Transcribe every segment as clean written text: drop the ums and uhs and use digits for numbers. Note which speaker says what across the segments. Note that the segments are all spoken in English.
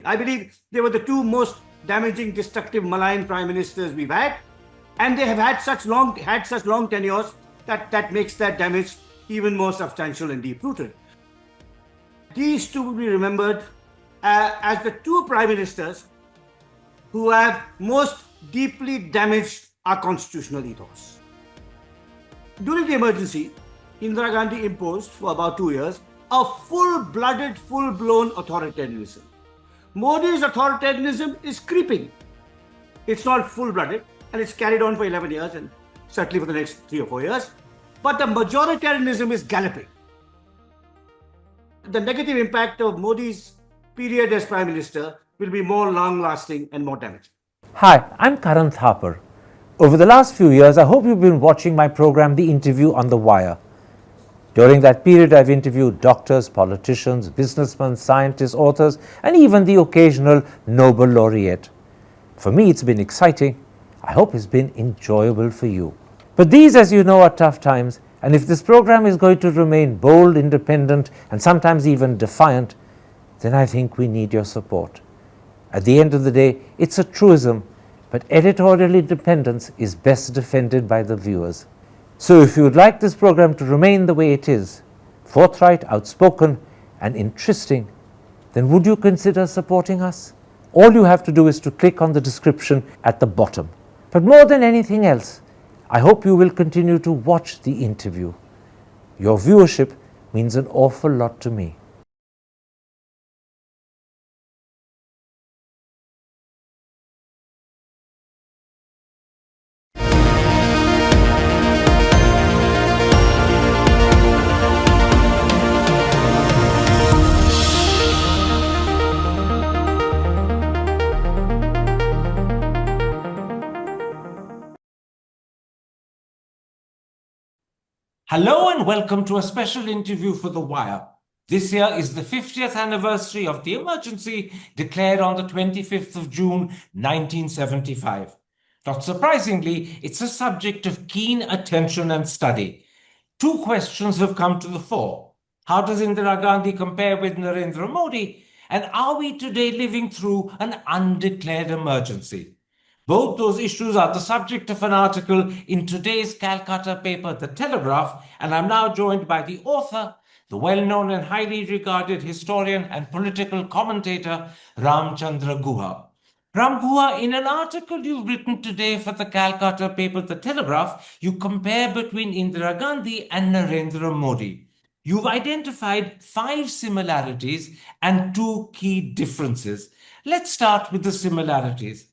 Speaker 1: I believe they were the two most damaging, destructive, malign prime ministers we've had, and they have had such long tenures that makes that damage even more substantial and deep-rooted. These two will be remembered as the two prime ministers who have most deeply damaged our constitutional ethos. During the emergency, Indira Gandhi imposed for about 2 years a full-blooded, full-blown authoritarianism. Modi's authoritarianism is creeping. It's not full-blooded, and it's carried on for 11 years and certainly for the next 3 or 4 years. But the majoritarianism is galloping. The negative impact of Modi's period as Prime Minister will be more long-lasting and more damaging.
Speaker 2: Hi, I'm Karan Thapar. Over the last few years, I hope you've been watching my program, The Interview on the Wire. During that period, I've interviewed doctors, politicians, businessmen, scientists, authors, and even the occasional Nobel laureate. For me, it's been exciting. I hope it's been enjoyable for you. But these, as you know, are tough times, and if this program is going to remain bold, independent, and sometimes even defiant, then I think we need your support. At the end of the day, it's a truism, but editorial independence is best defended by the viewers. So if you would like this program to remain the way it is, forthright, outspoken, and interesting, then would you consider supporting us? All you have to do is to click on the description at the bottom. But more than anything else, I hope you will continue to watch the interview. Your viewership means an awful lot to me.
Speaker 3: Hello and welcome to a special interview for The Wire. This year is the 50th anniversary of the emergency declared on the 25th of June 1975. Not surprisingly, it's a subject of keen attention and study. Two questions have come to the fore. How does Indira Gandhi compare with Narendra Modi? And are we today living through an undeclared emergency? Both those issues are the subject of an article in today's Calcutta paper, The Telegraph, and I'm now joined by the author, the well-known and highly regarded historian and political commentator, Ramachandra Guha. Ram Guha, in an article you've written today for the Calcutta paper, The Telegraph, you compare between Indira Gandhi and Narendra Modi. You've identified 5 similarities and 2 key differences. Let's start with the similarities.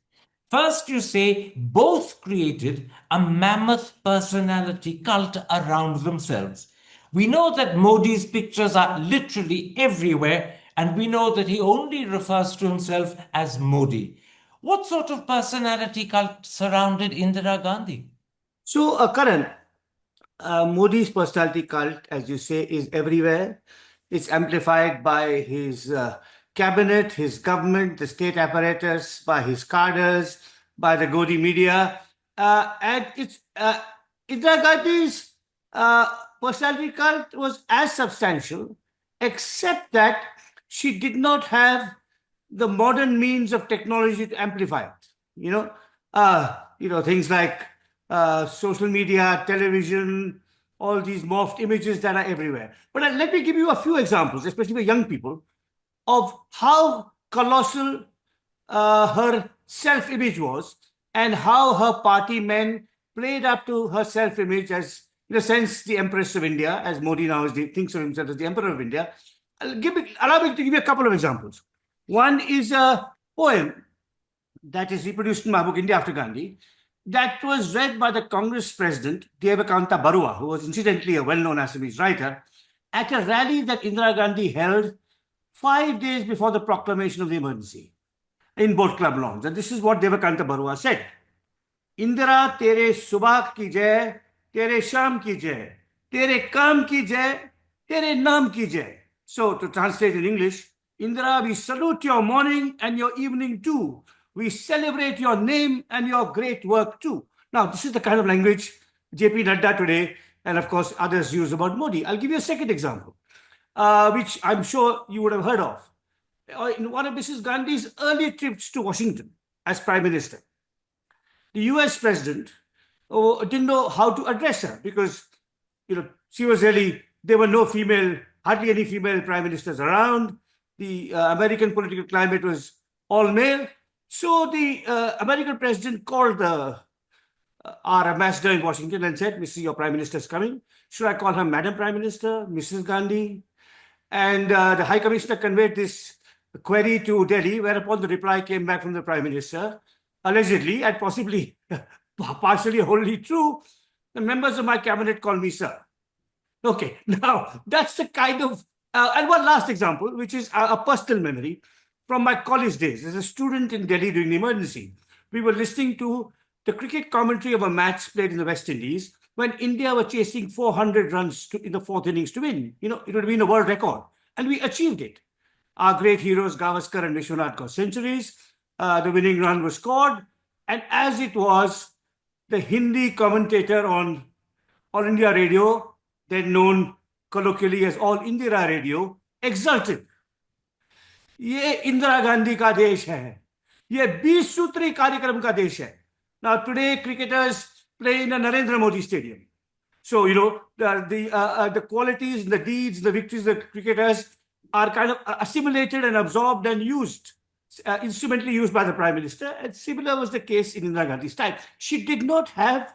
Speaker 3: First, you say both created a mammoth personality cult around themselves. We know that Modi's pictures are literally everywhere, and we know that he only refers to himself as Modi. What sort of personality cult surrounded Indira Gandhi?
Speaker 1: So, Karan, Modi's personality cult, as you say, is everywhere. It's amplified by his cabinet, his government, the state apparatus, by his cadres, by the Godi media. And it's Indira Gandhi's personality cult was as substantial, except that she did not have the modern means of technology to amplify it. Things like social media, television, all these morphed images that are everywhere. But let me give you a few examples, especially for young people, of how colossal her self-image was and how her party men played up to her self-image as, in a sense, the Empress of India, as Modi now thinks of himself as the Emperor of India. Allow me to give you a couple of examples. One is a poem that is reproduced in my book, India After Gandhi, that was read by the Congress president, Devakanta Barua, who was incidentally a well-known Assamese writer, at a rally that Indira Gandhi held 5 days before the proclamation of the emergency in Boat Club lawns. And this is what Devakanta Barua said. Indira, tere subah ki jai, tere sham ki jai, tere kam ki jai, tere naam ki jai. So to translate in English, Indira, we salute your morning and your evening too. We celebrate your name and your great work too. Now, this is the kind of language J.P. Nadda today and of course others use about Modi. I'll give you a second example, which I'm sure you would have heard of. in one of Mrs. Gandhi's early trips to Washington as Prime Minister, the US President didn't know how to address her because, she was really, there were hardly any female prime ministers around. The American political climate was all male. So the American president called our ambassador in Washington and said, Mrs. Your Prime Minister is coming. Should I call her Madam Prime Minister, Mrs. Gandhi? And the High Commissioner conveyed this query to Delhi, whereupon the reply came back from the Prime Minister, allegedly and possibly partially wholly true. The members of my cabinet call me sir. Okay, now that's the kind of, and one last example, which is a personal memory from my college days. As a student in Delhi during the emergency, we were listening to the cricket commentary of a match played in the West Indies when India were chasing 400 runs in the fourth innings to win. It would have been a world record, and we achieved it. Our great heroes Gavaskar and Vishwanath got centuries. The winning run was scored, and as it was, the Hindi commentator on All India Radio, then known colloquially as All Indira Radio, exulted. ये इंदिरा गांधी का देश है, ये 20 सूत्री कार्यक्रम का देश है. Now today cricketers play in a Narendra Modi stadium. So the qualities, the deeds, the victories of the cricketers are kind of assimilated and absorbed and used, instrumentally used by the Prime Minister. And similar was the case in Indira Gandhi's time. She did not have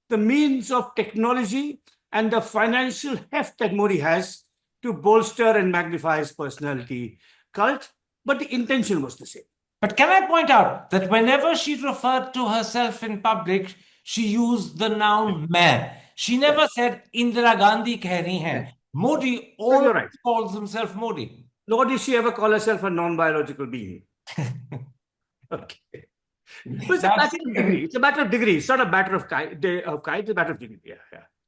Speaker 1: the means of technology and the financial heft that Modi has to bolster and magnify his personality cult, but the intention was the same.
Speaker 3: But can I point out that whenever she referred to herself in public, she used the noun man. She never said Indira Gandhi keh rahi hai. Modi always calls himself Modi.
Speaker 1: Nor did she ever call herself a non-biological being. Okay. It's a matter of degree. It's a matter of degree. It's not a matter of kind. It's a matter of degree. Yeah.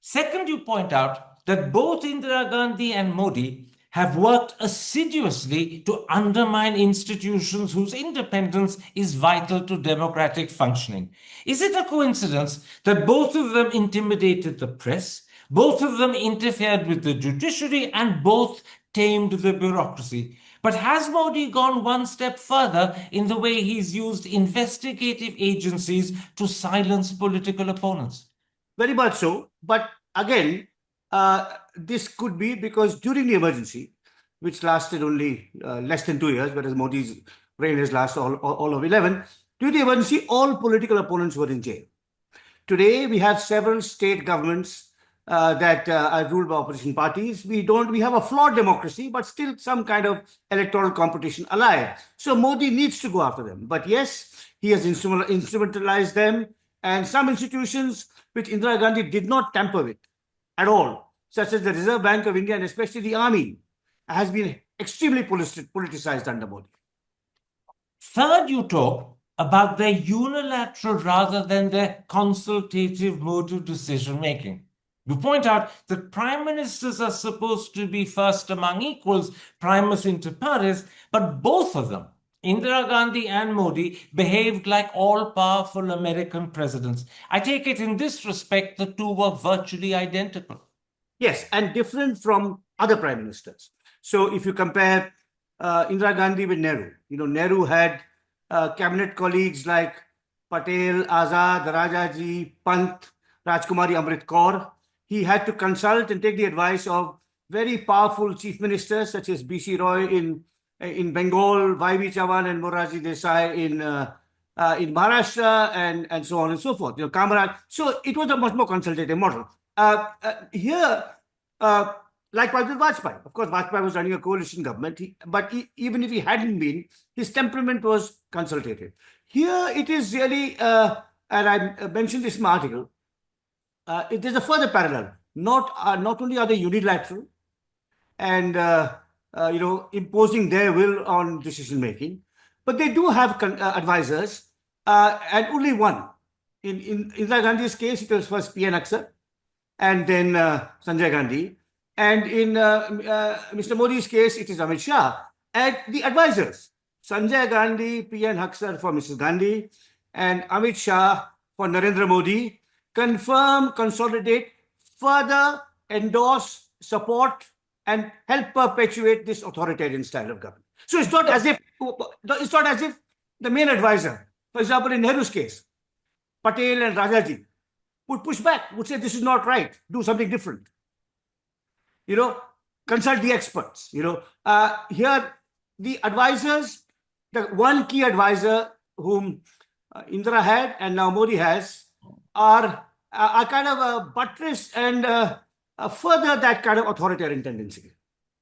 Speaker 3: Second, you point out that both Indira Gandhi and Modi have worked assiduously to undermine institutions whose independence is vital to democratic functioning. Is it a coincidence that both of them intimidated the press, both of them interfered with the judiciary, and both tamed the bureaucracy? But has Modi gone one step further in the way he's used investigative agencies to silence political opponents?
Speaker 1: Very much so. But again, this could be because during the emergency, which lasted only less than 2 years, whereas Modi's reign has lasted all of 11, during the emergency, all political opponents were in jail. Today, we have several state governments that are ruled by opposition parties. We have a flawed democracy, but still some kind of electoral competition alive. So Modi needs to go after them. But yes, he has instrumentalized them, and some institutions which Indira Gandhi did not tamper with at all, such as the Reserve Bank of India and especially the army, has been extremely politicized under Modi.
Speaker 3: Third, you talk about their unilateral rather than their consultative mode of decision-making. You point out that prime ministers are supposed to be first among equals, primus inter pares, but both of them, Indira Gandhi and Modi, behaved like all-powerful American presidents. I take it in this respect, the two were virtually identical.
Speaker 1: Yes, and different from other prime ministers. So if you compare Indira Gandhi with Nehru, Nehru had cabinet colleagues like Patel, Azad, Rajaji, Pant, Rajkumari Amrit Kaur. He had to consult and take the advice of very powerful chief ministers such as B.C. Roy in Bengal, Y.B. Chavan and Morarji Desai in Maharashtra, and so on and so forth. Kamaraj. So it was a much more consultative model. Here, likewise with Vajpayee. Of course, Vajpayee was running a coalition government, but even if he hadn't been, his temperament was consultative. Here, it is really, and I mentioned this in my article, it is a further parallel. Not only are they unilateral and imposing their will on decision making, but they do have advisors, and only one. In Indira Gandhi's case, it was first P.N. Aksar, and then Sanjay Gandhi, and in Mr. Modi's case, it is Amit Shah, and the advisors: Sanjay Gandhi, P.N. Aksar for Mrs. Gandhi, and Amit Shah for Narendra Modi. Confirm, consolidate, further endorse, support, and help perpetuate this authoritarian style of government. So it's not as if the main advisor, for example, in Nehru's case, Patel and Rajaji, would push back, would say this is not right, do something different. Consult the experts. Here the advisors, the one key advisor whom Indira had and now Modi has, are kind of buttress and further that kind of authoritarian tendency.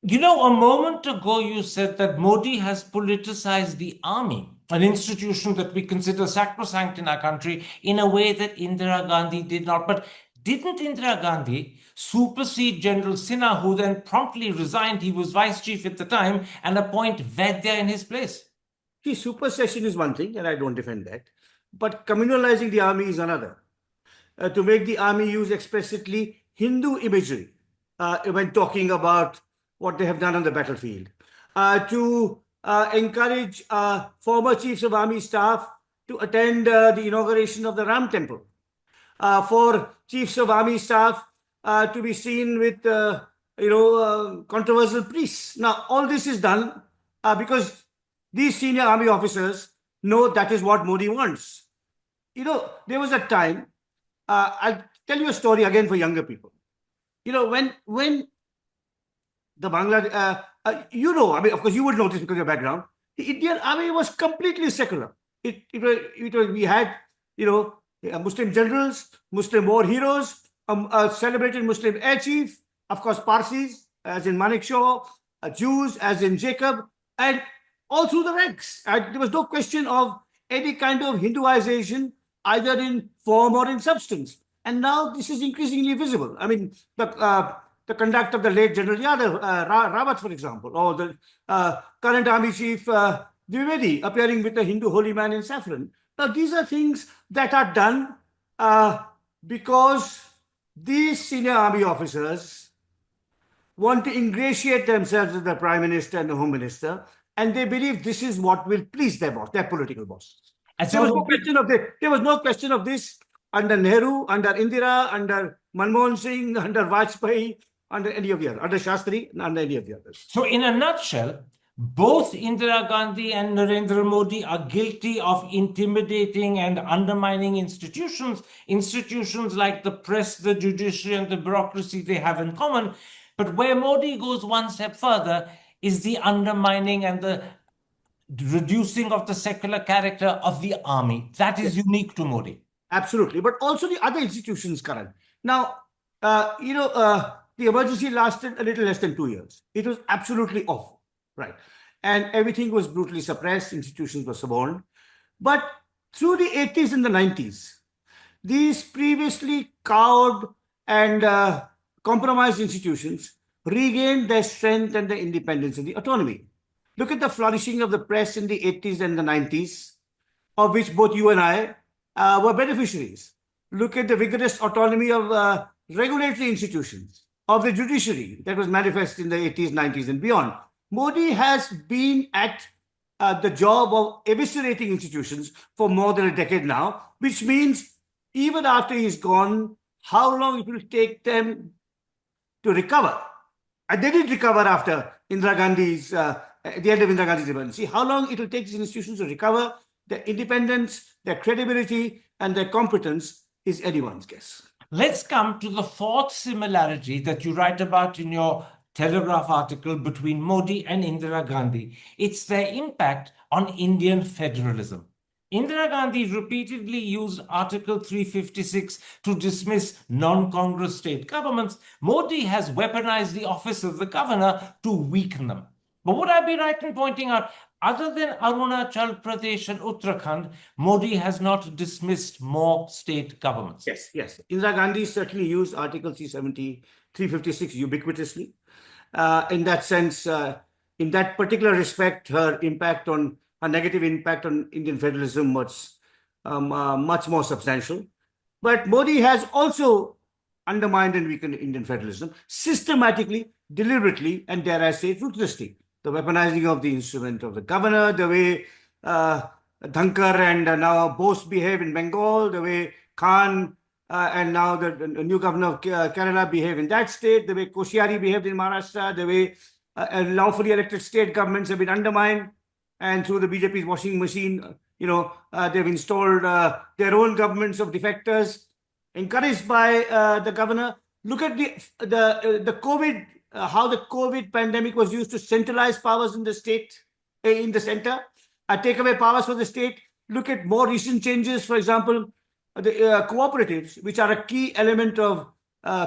Speaker 3: A moment ago you said that Modi has politicized the army, an institution that we consider sacrosanct in our country, in a way that Indira Gandhi did not. But didn't Indira Gandhi supersede General Sinha, who then promptly resigned? He was vice chief at the time, and appoint Vaidya in his place.
Speaker 1: See, supersession is one thing, and I don't defend that. But communalizing the army is another. To make the army use explicitly Hindu imagery when talking about what they have done on the battlefield. To encourage former chiefs of army staff to attend the inauguration of the Ram temple. For chiefs of army staff to be seen with, controversial priests. Now, all this is done because these senior army officers know that is what Modi wants. There was a time, I'll tell you a story again for younger people. When the Bangladesh, of course, you would know this because of your background. The Indian army was completely secular. We had, Muslim generals, Muslim war heroes, a celebrated Muslim air chief, of course, Parsis, as in Manik Shaw, Jews, as in Jacob, and all through the ranks. There was no question of any kind of Hinduization, either in form or in substance. And now this is increasingly visible. I mean, the conduct of the late General Yadav, Rawat, for example, or the current Army Chief Dwivedi appearing with a Hindu holy man in saffron. Now, these are things that are done because these senior army officers want to ingratiate themselves with the Prime Minister and the Home Minister, and they believe this is what will please their boss, their political bosses. And there was no question of this under Nehru, under Indira, under Manmohan Singh, under Vajpayee, under any of the others, under Shastri, and under any of the others.
Speaker 3: So in a nutshell, both Indira Gandhi and Narendra Modi are guilty of intimidating and undermining institutions like the press, the judiciary, and the bureaucracy they have in common. But where Modi goes one step further is the undermining and the reducing of the secular character of the army. That is unique to Modi.
Speaker 1: Absolutely. But also the other institutions, Karan. Now, the emergency lasted a little less than 2 years. It was absolutely awful, right? And everything was brutally suppressed. Institutions were suborned. But through the 80s and the 90s, these previously cowed and compromised institutions regained their strength and their independence and the autonomy. Look at the flourishing of the press in the 80s and the 90s, of which both you and I were beneficiaries. Look at the vigorous autonomy of regulatory institutions, of the judiciary that was manifest in the 80s, 90s and beyond. Modi has been at the job of eviscerating institutions for more than a decade now, which means even after he's gone, how long it will take them to recover. And they did recover after Indira Gandhi's, at the end of Indira Gandhi's emergency. How long it will take these institutions to recover their independence, their credibility, and their competence is anyone's guess.
Speaker 3: Let's come to the fourth similarity that you write about in your Telegraph article between Modi and Indira Gandhi. It's their impact on Indian federalism. Indira Gandhi repeatedly used Article 356 to dismiss non-Congress state governments. Modi has weaponized the office of the governor to weaken them. But would I be right in pointing out, other than Arunachal Pradesh and Uttarakhand, Modi has not dismissed more state governments?
Speaker 1: Yes. Indira Gandhi certainly used Article 356 ubiquitously. In that sense, in that particular respect, her negative impact on Indian federalism was much more substantial. But Modi has also undermined and weakened Indian federalism systematically, deliberately, and dare I say, ruthlessly. The weaponizing of the instrument of the governor, the way Dhankar and now Bose behave in Bengal, the way Khan and now the new governor of Kerala behave in that state, the way Koshyari behaved in Maharashtra, the way lawfully elected state governments have been undermined, and through the BJP's washing machine, they've installed their own governments of defectors, encouraged by the governor. Look at the COVID, how the COVID pandemic was used to centralize powers in the state, in the center, take away powers from the state. Look at more recent changes, for example, the cooperatives, which are a key element of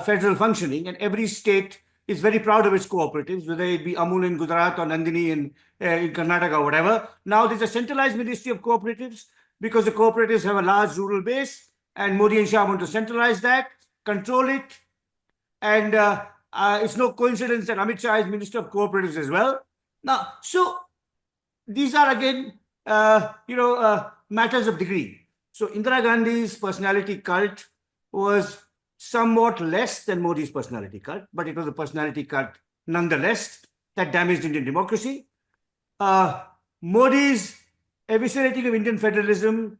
Speaker 1: federal functioning, and every state is very proud of its cooperatives, whether it be Amul in Gujarat or Nandini in Karnataka or whatever. Now there's a centralized ministry of cooperatives because the cooperatives have a large rural base, and Modi and Shah want to centralize that, control it, and it's no coincidence that Amit Shah is Minister of Cooperatives as well. Now, so these are again, matters of degree. So Indira Gandhi's personality cult was somewhat less than Modi's personality cult, but it was a personality cult nonetheless that damaged Indian democracy. Modi's eviscerating of Indian federalism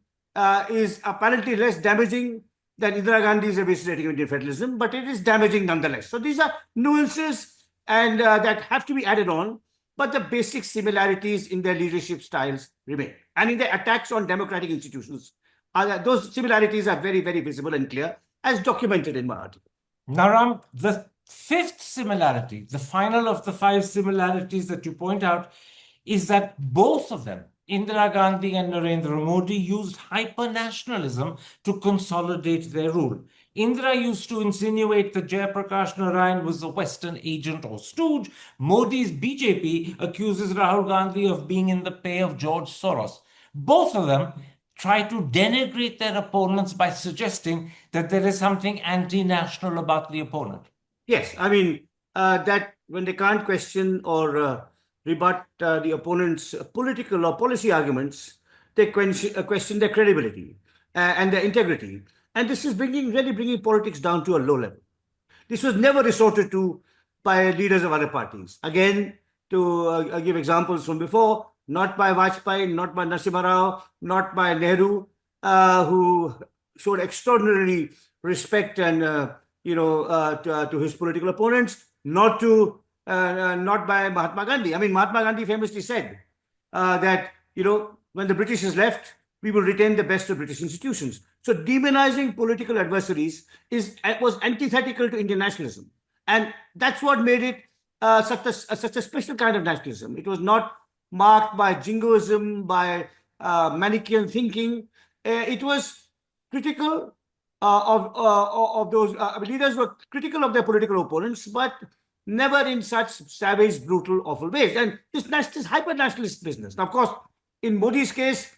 Speaker 1: is apparently less damaging than Indira Gandhi's eviscerating of Indian federalism, but it is damaging nonetheless. So these are nuances and that have to be added on, but the basic similarities in their leadership styles remain. And in their attacks on democratic institutions, those similarities are very, very visible and clear, as documented in my article.
Speaker 3: Now, Ram, the fifth similarity, the final of the five similarities that you point out, is that both of them, Indira Gandhi and Narendra Modi, used hyper-nationalism to consolidate their rule. Indira used to insinuate that Jayaprakash Narayan was a Western agent or stooge. Modi's BJP accuses Rahul Gandhi of being in the pay of George Soros. Both of them try to denigrate their opponents by suggesting that there is something anti-national about the opponent.
Speaker 1: Yes, I mean, that when they can't question or rebut the opponent's political or policy arguments, they question their credibility and their integrity. And this is really bringing politics down to a low level. This was never resorted to by leaders of other parties. Again, to give examples from before, not by Vajpayee, not by Narasimha Rao, not by Nehru, who showed extraordinary respect and to his political opponents, not by Mahatma Gandhi. I mean, Mahatma Gandhi famously said that when the British has left, we will retain the best of British institutions. So demonizing political adversaries was antithetical to Indian nationalism, and that's what made it such a special kind of nationalism. It was not marked by jingoism, by Manichaean thinking. It was critical of those leaders were critical of their political opponents, but never in such savage, brutal, awful ways. And this hyper-nationalist business. Now, of course, in Modi's case,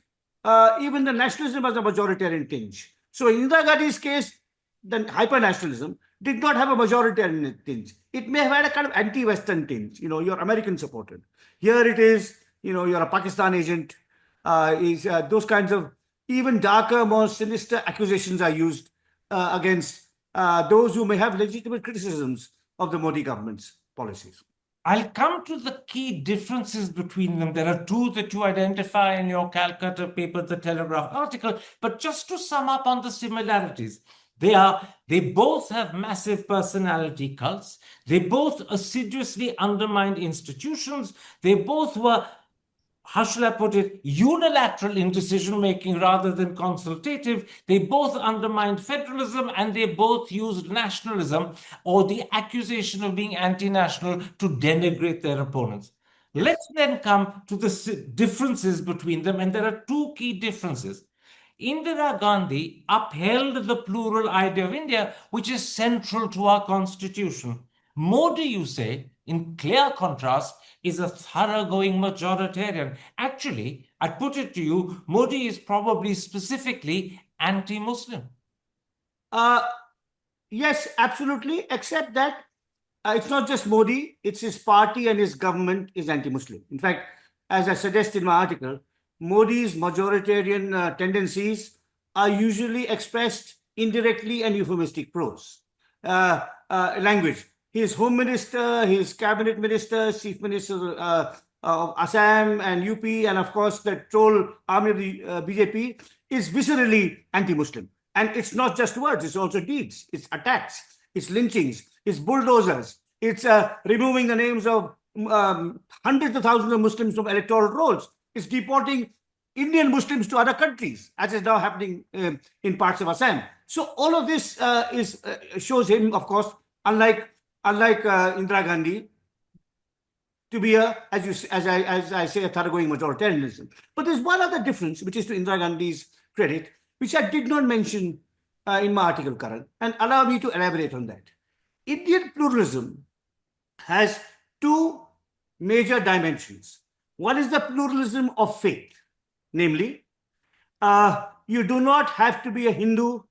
Speaker 1: even the nationalism has a majoritarian tinge. So in Indira Gandhi's case, the hyper-nationalism did not have a majoritarian tinge. It may have had a kind of anti-Western tinge. You're American supported. Here it is, you're a Pakistan agent. Those kinds of even darker, more sinister accusations are used against those who may have legitimate criticisms of the Modi government's policies.
Speaker 3: I'll come to the key differences between them. There are two that you identify in your Calcutta paper, the Telegraph article, but just to sum up on the similarities, they both have massive personality cults. They both assiduously undermined institutions. They both were, how shall I put it, unilateral in decision-making rather than consultative. They both undermined federalism, and they both used nationalism or the accusation of being anti-national to denigrate their opponents. Yes. Let's then come to the differences between them, and there are two key differences. Indira Gandhi upheld the plural idea of India, which is central to our constitution. Modi, you say, in clear contrast, is a thoroughgoing majoritarian. Actually, I'd put it to you, Modi is probably specifically anti-Muslim.
Speaker 1: Yes, absolutely, except that it's not just Modi, it's his party and his government is anti-Muslim. In fact, as I suggest in my article, Modi's majoritarian tendencies are usually expressed indirectly and euphemistic prose language. His home minister, his cabinet ministers, chief ministers of Assam and UP, and of course the troll army of the BJP is viscerally anti-Muslim. And it's not just words, it's also deeds, it's attacks, it's lynchings, it's bulldozers, it's removing the names of hundreds of thousands of Muslims from electoral rolls. It's deporting Indian Muslims to other countries, as is now happening in parts of Assam. So all of this shows him, of course, unlike Indira Gandhi, to be as I say, a thoroughgoing majoritarianism. But there's one other difference, which is to Indira Gandhi's credit, which I did not mention in my article, Karan, and allow me to elaborate on that. Indian pluralism has two major dimensions. One is the pluralism of faith, namely, you do not have to be a Hindu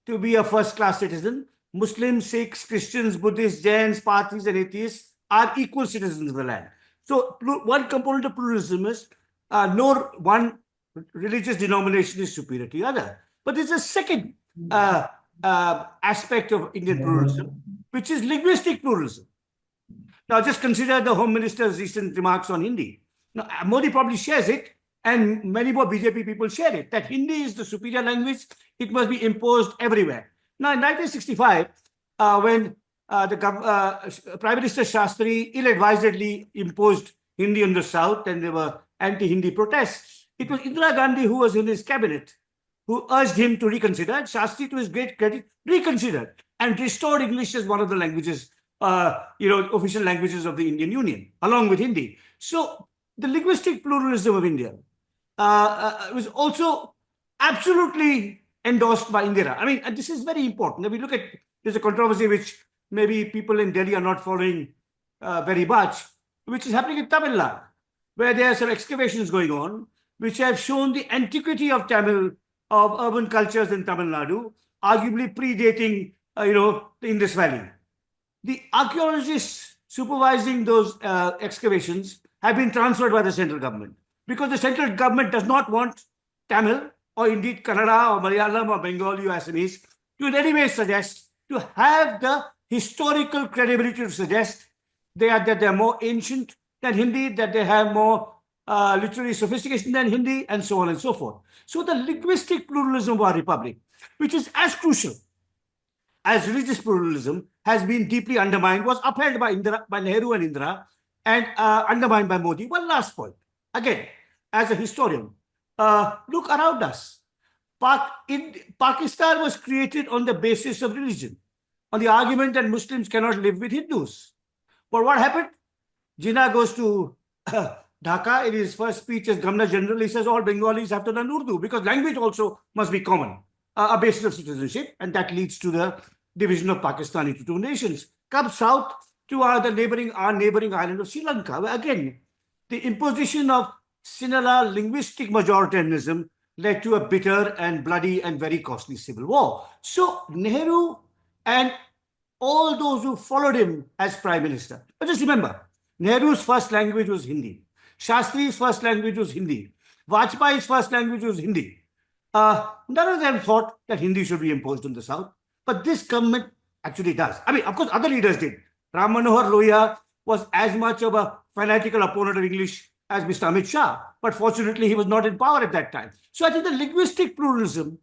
Speaker 1: to be a first-class citizen. Muslims, Sikhs, Christians, Buddhists, Jains, Parthis, and atheists are equal citizens of the land. So one component of pluralism is no one religious denomination is superior to the other. But there's a second aspect of Indian pluralism, which is linguistic pluralism. Now, just consider the Home Minister's recent remarks on Hindi. Now, Modi probably shares it, and many more BJP people share it, that Hindi is the superior language. It must be imposed everywhere. Now, in 1965, when Prime Minister Shastri ill-advisedly imposed Hindi in the South, and there were anti-Hindi protests, it was Indira Gandhi, who was in his cabinet, who urged him to reconsider. And Shastri, to his great credit, reconsidered and restored English as one of the languages, official languages of the Indian Union, along with Hindi. So the linguistic pluralism of India was also absolutely endorsed by Indira. I mean, and this is very important. If we look at, there's a controversy which maybe people in Delhi are not following very much, which is happening in Tamil Nadu, where there are some excavations going on, which have shown the antiquity of Tamil, of urban cultures in Tamil Nadu, arguably predating, the Indus Valley. The archaeologists supervising those excavations have been transferred by the central government, because the central government does not want Tamil, or indeed Kannada, or Malayalam, or Bengali, or Assamese, to in any way suggest, to have the historical credibility to suggest that they are more ancient than Hindi, that they have more literary sophistication than Hindi, and so on and so forth. So the linguistic pluralism of our republic, which is as crucial as religious pluralism, has been deeply undermined, was upheld by Nehru and Indira, and undermined by Modi. One last point. Again, as a historian, look around us. Pakistan was created on the basis of religion, on the argument that Muslims cannot live with Hindus. But what happened? Jinnah goes to Dhaka. In his first speech as Governor General, he says all Bengalis have to learn Urdu, because language also must be common, a basis of citizenship, and that leads to the division of Pakistan into two nations. Come south to our neighboring island of Sri Lanka, where again, the imposition of similar linguistic majoritarianism led to a bitter and bloody and very costly civil war. So Nehru and all those who followed him as prime minister. But just remember, Nehru's first language was Hindi. Shastri's first language was Hindi. Vajpayee's first language was Hindi. None of them thought that Hindi should be imposed on the South. But this government actually does. I mean, of course, other leaders did. Ram Manohar Lohia was as much of a fanatical opponent of English as Mr. Amit Shah. But fortunately, he was not in power at that time. So I think the linguistic pluralism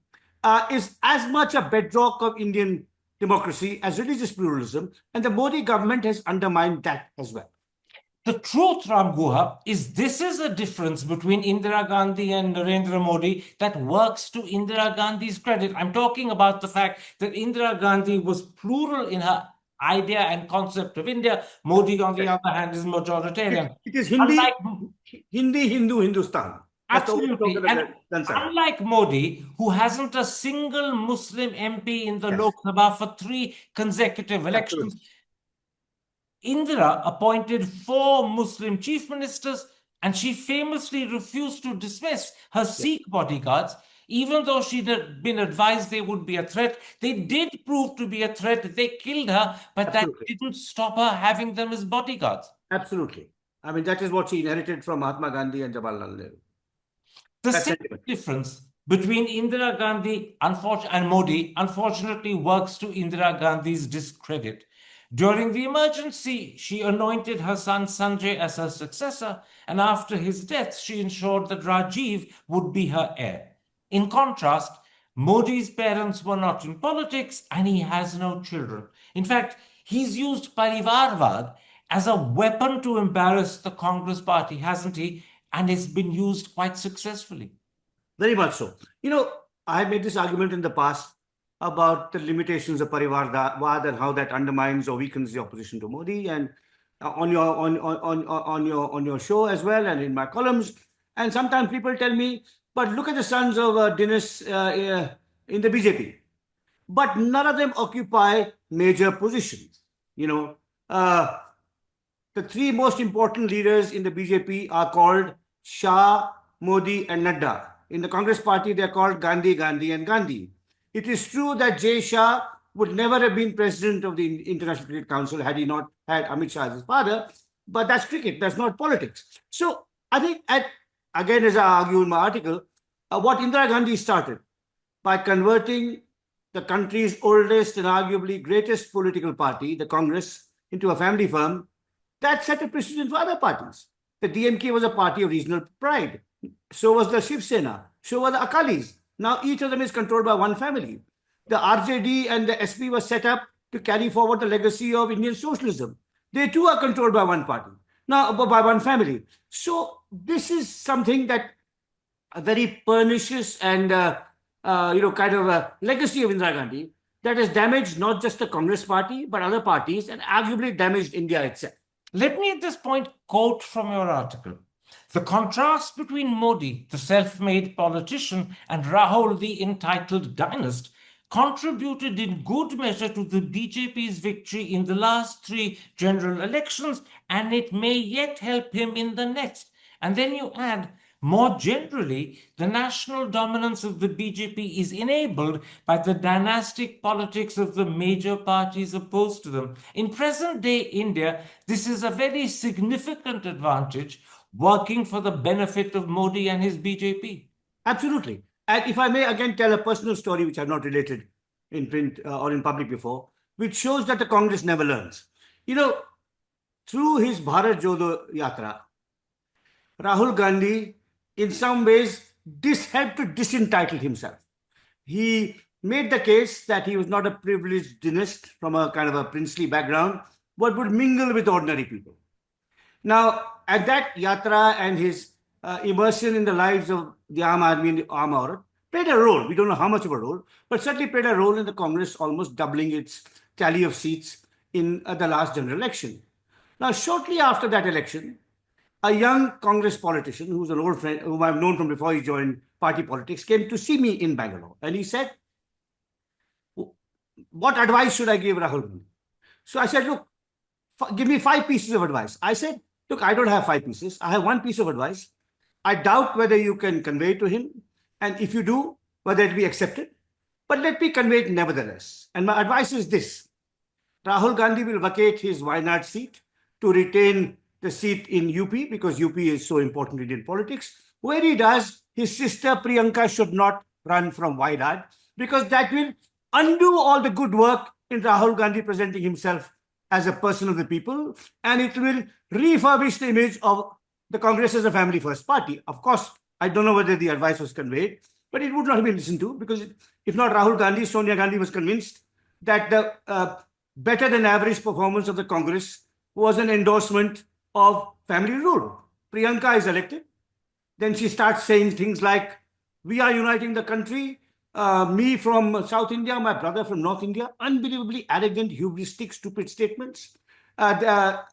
Speaker 1: is as much a bedrock of Indian democracy as religious pluralism, and the Modi government has undermined that as well.
Speaker 3: The truth, Ram Guha, is this is a difference between Indira Gandhi and Narendra Modi that works to Indira Gandhi's credit. I'm talking about the fact that Indira Gandhi was plural in her idea and concept of India. Modi, on the other hand, is majoritarian.
Speaker 1: It is Hindi, Hindi, Hindu, Hindustan.
Speaker 3: Absolutely. And unlike Modi, who hasn't a single Muslim MP in the Lok Sabha for 3 consecutive elections, Indira appointed 4 Muslim chief ministers, and she famously refused to dismiss her Sikh bodyguards, even though she'd been advised they would be a threat. They did prove to be a threat. They killed her, but that didn't stop her having them as bodyguards.
Speaker 1: Absolutely. I mean, that is what she inherited from Mahatma Gandhi and Jawaharlal Nehru.
Speaker 3: The same difference between Indira Gandhi and Modi, unfortunately, works to Indira Gandhi's discredit. During the emergency, she anointed her son Sanjay as her successor, and after his death, she ensured that Rajiv would be her heir. In contrast, Modi's parents were not in politics, and he has no children. In fact, he's used Parivarvad as a weapon to embarrass the Congress party, hasn't he? And it's been used quite successfully.
Speaker 1: Very much so. I have made this argument in the past about the limitations of Parivarvad and how that undermines or weakens the opposition to Modi, and on your show as well, and in my columns. And sometimes people tell me, but look at the sons of Dinesh in the BJP. But none of them occupy major positions. The three most important leaders in the BJP are called Shah, Modi, and Nadda. In the Congress party, they are called Gandhi, Gandhi, and Gandhi. It is true that Jay Shah would never have been president of the International Cricket Council had he not had Amit Shah as his father, but that's cricket, that's not politics. So I think, again, as I argue in my article, what Indira Gandhi started by converting the country's oldest and arguably greatest political party, the Congress, into a family firm, that set a precedent for other parties. The DMK was a party of regional pride. So was the Shiv Sena. So were the Akalis. Now each of them is controlled by one family. The RJD and the SP were set up to carry forward the legacy of Indian socialism. They too are controlled by one party. Now, by one family. So this is something that a very pernicious and kind of a legacy of Indira Gandhi that has damaged not just the Congress party but other parties and arguably damaged India itself.
Speaker 3: Let me at this point quote from your article. The contrast between Modi, the self-made politician, and Rahul, the entitled dynast, contributed in good measure to the BJP's victory in the last three general elections, and it may yet help him in the next. And then you add, more generally, the national dominance of the BJP is enabled by the dynastic politics of the major parties opposed to them. In present-day India, this is a very significant advantage, working for the benefit of Modi and his BJP.
Speaker 1: Absolutely. And if I may again tell a personal story which I've not related in print or in public before, which shows that the Congress never learns. Through his Bharat Jodo Yatra, Rahul Gandhi, in some ways, helped to disentitle himself. He made the case that he was not a privileged dynast from a kind of a princely background, but would mingle with ordinary people. Now, at that yatra and his immersion in the lives of the Aam Aadmi and the Aam Aurat played a role. We don't know how much of a role, but certainly played a role in the Congress almost doubling its tally of seats in the last general election. Now, shortly after that election, a young Congress politician who's an old friend, whom I've known from before he joined party politics, came to see me in Bangalore. And he said, what advice should I give Rahul Gandhi? So I said, look, give me 5 pieces of advice. I said, look, I don't have 5 pieces. I have 1 piece of advice. I doubt whether you can convey it to him. And if you do, whether it be accepted. But let me convey it nevertheless. And my advice is this. Rahul Gandhi will vacate his Wayanad seat to retain the seat in UP because UP is so important in Indian politics. Where he does, his sister Priyanka should not run from Wayanad because that will undo all the good work in Rahul Gandhi presenting himself as a person of the people, and it will refurbish the image of the Congress as a family first party. Of course, I don't know whether the advice was conveyed, but it would not have been listened to because if not Rahul Gandhi, Sonia Gandhi was convinced that the better than average performance of the Congress was an endorsement of family rule. Priyanka is elected. Then she starts saying things like, we are uniting the country, me from South India, my brother from North India, unbelievably arrogant, hubristic, stupid statements.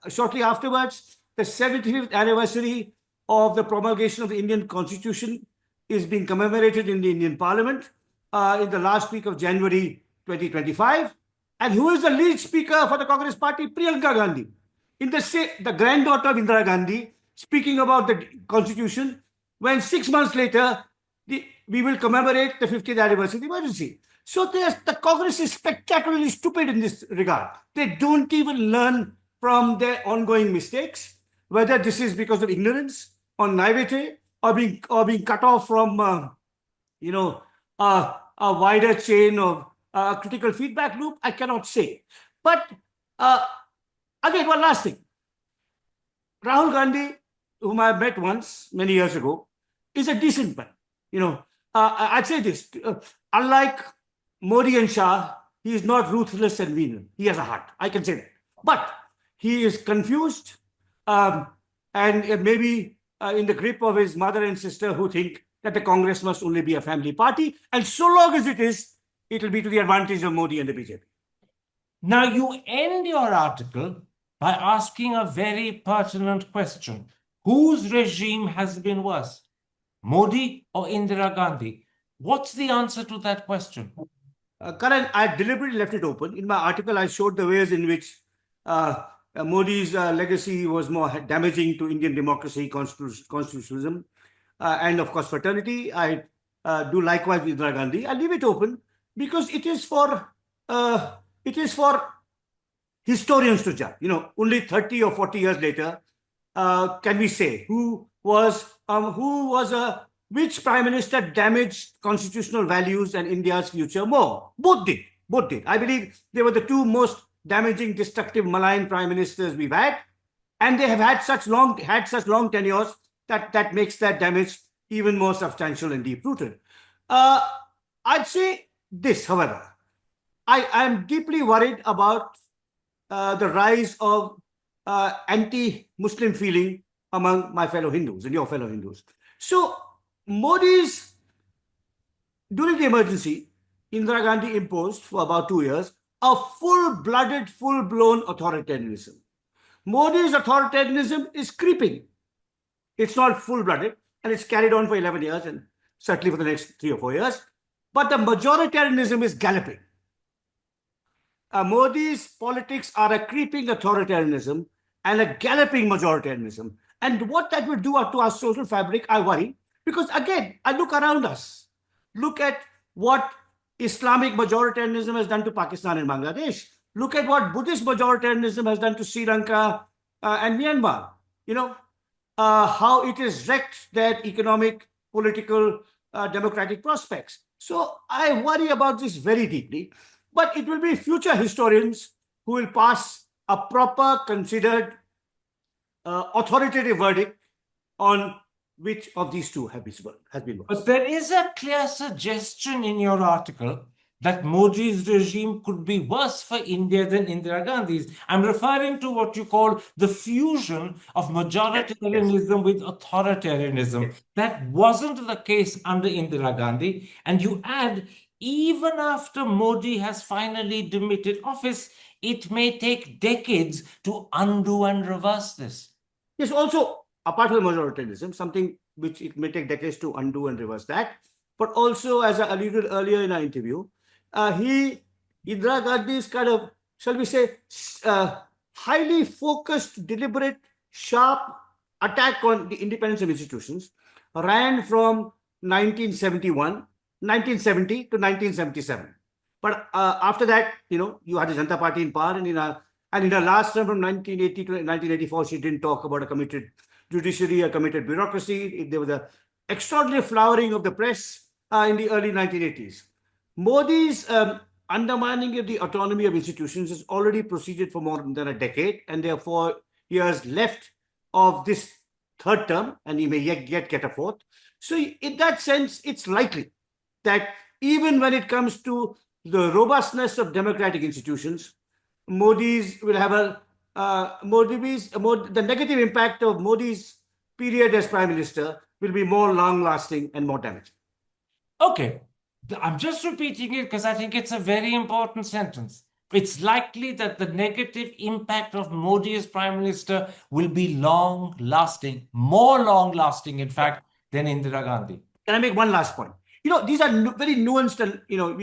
Speaker 1: Shortly afterwards, the 75th anniversary of the promulgation of the Indian Constitution is being commemorated in the Indian Parliament in the last week of January 2025. And who is the lead speaker for the Congress party? Priyanka Gandhi. The granddaughter of Indira Gandhi, speaking about the Constitution, when 6 months later, we will commemorate the 50th anniversary of the emergency. So the Congress is spectacularly stupid in this regard. They don't even learn from their ongoing mistakes, whether this is because of ignorance or naivete or being cut off from a wider chain of critical feedback loop. I cannot say. But again, one last thing. Rahul Gandhi, whom I met once many years ago, is a decent man. I'd say this. Unlike Modi and Shah, he is not ruthless and venal. He has a heart. I can say that. But he is confused, and maybe in the grip of his mother and sister who think that the Congress must only be a family party. And so long as it is, it will be to the advantage of Modi and the BJP.
Speaker 3: Now, you end your article by asking a very pertinent question. Whose regime has been worse, Modi or Indira Gandhi? What's the answer to that question?
Speaker 1: Karan, I deliberately left it open. In my article, I showed the ways in which Modi's legacy was more damaging to Indian democracy, constitutionalism, and of course fraternity. I do likewise with Indira Gandhi. I leave it open because it is for historians to judge. Only 30 or 40 years later, can we say which prime minister damaged constitutional values and India's future more? Both did. Both did. I believe they were the two most damaging, destructive, malign prime ministers we've had, and they have had such long tenures that makes that damage even more substantial and deep-rooted. I'd say this, however, I am deeply worried about the rise of anti-Muslim feeling among my fellow Hindus and your fellow Hindus. So during the emergency, Indira Gandhi imposed for about 2 years a full-blooded, full-blown authoritarianism. Modi's authoritarianism is creeping. It's not full-blooded, and it's carried on for 11 years and certainly for the next 3 or 4 years. But the majoritarianism is galloping. Modi's politics are a creeping authoritarianism and a galloping majoritarianism. And what that will do to our social fabric, I worry. Because again, I look around us. Look at what Islamic majoritarianism has done to Pakistan and Bangladesh. Look at what Buddhist majoritarianism has done to Sri Lanka and Myanmar. How it has wrecked their economic, political, democratic prospects. So I worry about this very deeply. But it will be future historians who will pass a proper, considered, authoritative verdict on which of these two has been worse.
Speaker 3: But there is a clear suggestion in your article that Modi's regime could be worse for India than Indira Gandhi's. I'm referring to what you call the fusion of majoritarianism with authoritarianism. That wasn't the case under Indira Gandhi. And you add, even after Modi has finally demitted office, it may take decades to undo and reverse this.
Speaker 1: Yes, also, apart from majoritarianism, something which it may take decades to undo and reverse that, but also, as I alluded earlier in our interview, Indira Gandhi's kind of, shall we say, highly focused, deliberate, sharp attack on the independence of institutions ran from 1970 to 1977. But after that, you had the Janata Party in power, and in her last term from 1980 to 1984, she didn't talk about a committed judiciary, a committed bureaucracy. There was an extraordinary flowering of the press in the early 1980s. Modi's undermining of the autonomy of institutions has already proceeded for more than a decade, and there are 4 years left of this third term, and he may yet get a fourth. So in that sense, it's likely that even when it comes to the robustness of democratic institutions, the negative impact of Modi's period as prime minister will be more long-lasting and more damaging.
Speaker 3: Okay, I'm just repeating it because I think it's a very important sentence. It's likely that the negative impact of Modi as prime minister will be long-lasting, more long-lasting, in fact, than Indira Gandhi.
Speaker 1: Can I make one last point? These are very nuanced, and it'll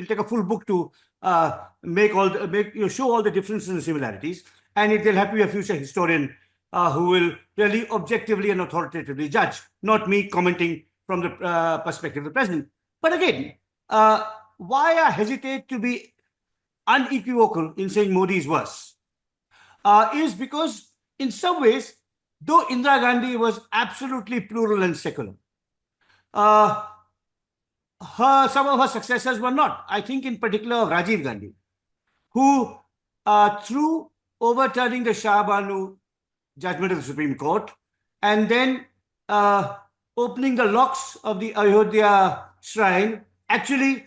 Speaker 1: take a full book to show all the differences and similarities, and there'll have to be a future historian who will really objectively and authoritatively judge, not me commenting from the perspective of the president. But again, why I hesitate to be unequivocal in saying Modi is worse is because in some ways, though Indira Gandhi was absolutely plural and secular, some of her successors were not. I think in particular of Rajiv Gandhi, who through overturning the Shah Banu judgment of the Supreme Court and then opening the locks of the Ayodhya shrine, actually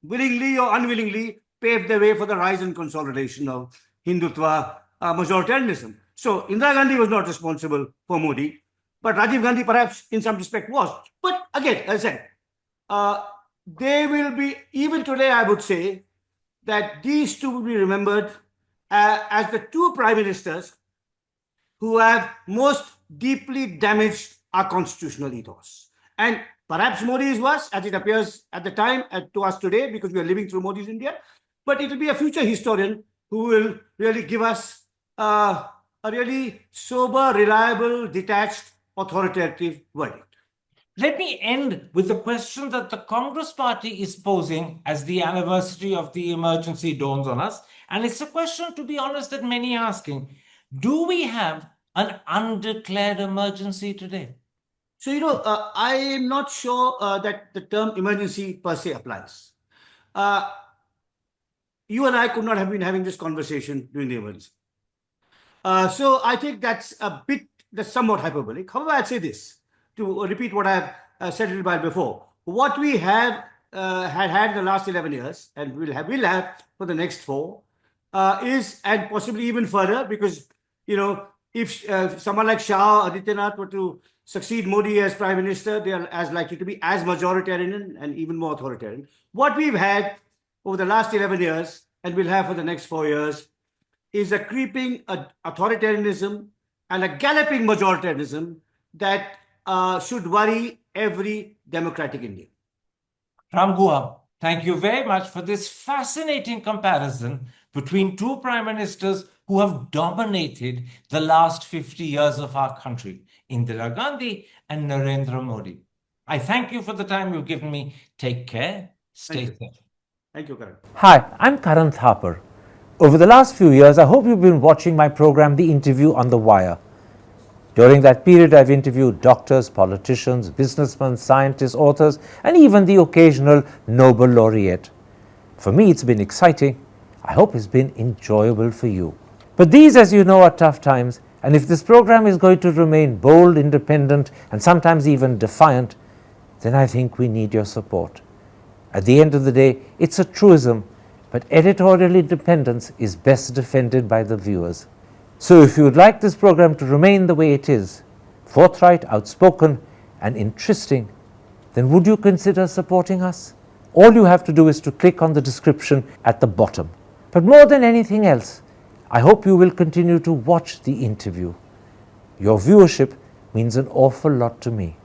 Speaker 1: willingly or unwillingly paved the way for the rise and consolidation of Hindutva, majoritarianism. So Indira Gandhi was not responsible for Modi, but Rajiv Gandhi perhaps in some respect was. But again, as I said, they will be, even today I would say, that these two will be remembered as the two prime ministers who have most deeply damaged our constitutional ethos. And perhaps Modi is worse, as it appears at the time to us today, because we are living through Modi's India. But it will be a future historian who will really give us a really sober, reliable, detached, authoritative verdict.
Speaker 3: Let me end with the question that the Congress Party is posing as the anniversary of the emergency dawns on us. And it's a question, to be honest, that many are asking. Do we have an undeclared emergency today?
Speaker 1: So, I am not sure that the term emergency per se applies. You and I could not have been having this conversation during the emergency. So I think that's somewhat hyperbolic. However, I'd say this, to repeat what I've said a little while before. What we have had in the last 11 years, and will have for the next 4, is, and possibly even further, because, if someone like Shah or Adityanath were to succeed Modi as prime minister, they are as likely to be as majoritarian and even more authoritarian. What we've had over the last 11 years, and will have for the next 4 years, is a creeping authoritarianism and a galloping majoritarianism that should worry every democratic Indian.
Speaker 3: Ram Guha, thank you very much for this fascinating comparison between two prime ministers who have dominated the last 50 years of our country, Indira Gandhi and Narendra Modi. I thank you for the time you've given me. Take care. Stay safe.
Speaker 1: Thank you, Karan.
Speaker 2: Hi, I'm Karan Thapar. Over the last few years, I hope you've been watching my program, The Interview on the Wire. During that period, I've interviewed doctors, politicians, businessmen, scientists, authors, and even the occasional Nobel laureate. For me, it's been exciting. I hope it's been enjoyable for you. But these, as you know, are tough times, and if this program is going to remain bold, independent, and sometimes even defiant, then I think we need your support. At the end of the day, it's a truism, but editorial independence is best defended by the viewers. So if you would like this program to remain the way it is, forthright, outspoken, and interesting, then would you consider supporting us? All you have to do is to click on the description at the bottom. But more than anything else, I hope you will continue to watch The Interview. Your viewership means an awful lot to me.